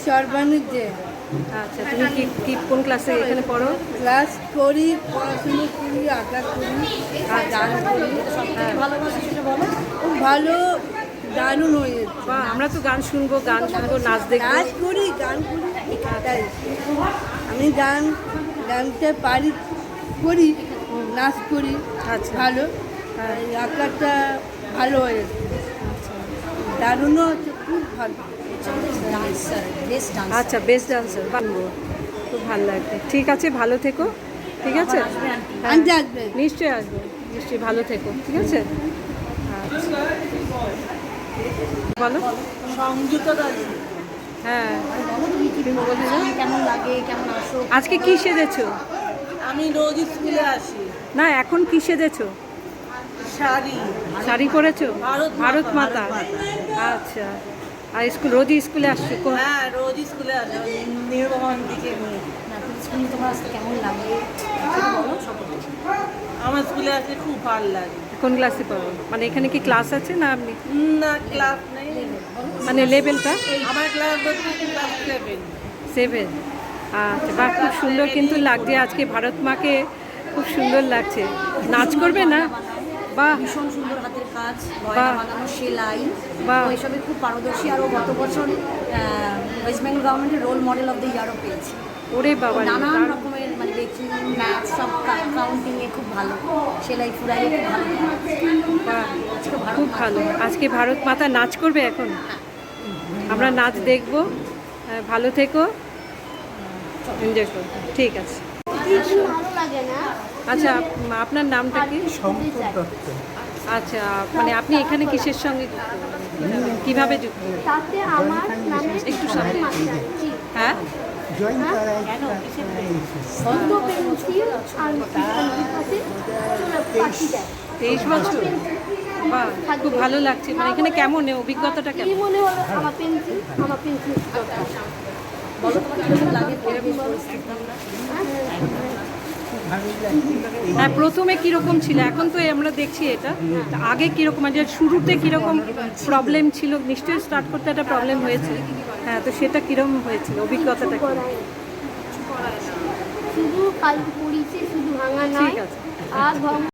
চরবাণিজ্যে। আচ্ছা, তুমি কি কোন ক্লাসে এখানে পড়ো? ক্লাস করি, পড়াশুনো করি, আঁকা করি আর গান করি। ভালোবাসি সেটা বলো। খুব ভালো, দারুণ হয়ে যাচ্ছে। বা আমরা তো গান শুনবো, নাচ দেখবো। নাচ করি, গান করি, তাই আমি গানটা পারি, করি, নাচ করি। আচ্ছা। ভালো, আঁকাটা ভালো হয়ে যাচ্ছে, দারুণও হচ্ছে, খুব ভালো। আচ্ছা, বেস্ট ডান্সার, বানবো, খুব ভালো লাগবে। ঠিক আছে, ভালো থেকো। ঠিক আছে, আনতে আসবে, নিশ্চয়ই আসবো, নিশ্চয়ই, ভালো থেকো। ঠিক আছে, আচ্ছা। বলো। হ্যাঁ, কেমন লাগে, কেমন আসো? আজকে কি সেজেছো? আমি রোজ স্কুলে আসি। না, এখন কি সেজেছো? শাড়ি পরেছো? ভারত মাতা। আচ্ছা, আর রোজই স্কুলে আসছো? হ্যাঁ, রোজ স্কুলে আসি, নির্মমান দিকে নিয়ে। স্কুলে তোমার আসতে কেমন লাগে সেটা বলো সকলকে। আমার স্কুলে আসলে খুব ভালো লাগে। কোন ক্লাসে পড়ো? মানে এখানে কি ক্লাস আছে না আপনি? না, ক্লাস নেই, মানে লেভেলটা? আমার ক্লাস হচ্ছে ক্লাস 7। 7। আচ্ছা, বাহ, খুব সুন্দর কিন্তু লাগছে আজকে। ভারত মাকে খুব সুন্দর লাগছে। নাচ করবে না? বাহ, ভীষণ সুন্দর হাতের কাজ, বাহ। গয়না বানানো, সেলাই, বাহ। ও এসবে খুব পারদর্শী। আরও গত বছর ওয়েস্ট বেঙ্গল গভর্নমেন্টের রোল মডেল অফ দ্য ইয়ারও পেয়েছে। ওরে বাবা, নানান রকমের মানে বেকিং, ম্যাথ, সব কাউন্টিংয়ে খুব ভালো, সেলাই ফুরাইয়ে খুব ভালো। বাহ, আজকে ভারত খুব ভালো। আজকে ভারত মাতা নাচ করবে এখন? আমরা নাচ দেখবো। ভালো থেকো, এনজয় করবো। ঠিক আছে। ভালো লাগে না। আচ্ছা, আপনার নামটা কি? শঙ্কর দত্ত। আচ্ছা, মানে আপনি এখানে কিসের সঙ্গে যুক্ত? কিভাবে যুক্ত? তাতে আমার নামে একটু সামনে। মাত্রাচ্ছি। হ্যাঁ, দুটো পেন্সিল আর পাখি দেয়। 23 বছর। বাহ, খুব ভালো লাগছে। মানে এখানে কেমন, অভিজ্ঞতাটা কি কেমন? মনে হলো আমার পেন্সিল দরকার। বলো তোমার কিরকম লাগে পরিবেশ পরিস্থিতি? হ্যাঁ, প্রথমে কীরকম ছিল? এখন তো আমরা দেখছি এটা। আগে কীরকম, মানে শুরুতে কীরকম প্রবলেম ছিল? নিশ্চয়ই স্টার্ট করতে একটা প্রবলেম হয়েছে। হ্যাঁ, তো সেটা কীরকম হয়েছিল, অভিজ্ঞতাটা কি? শুধু কাল পড়িছে, শুধু ভাঙা নয়। ঠিক আছে। আর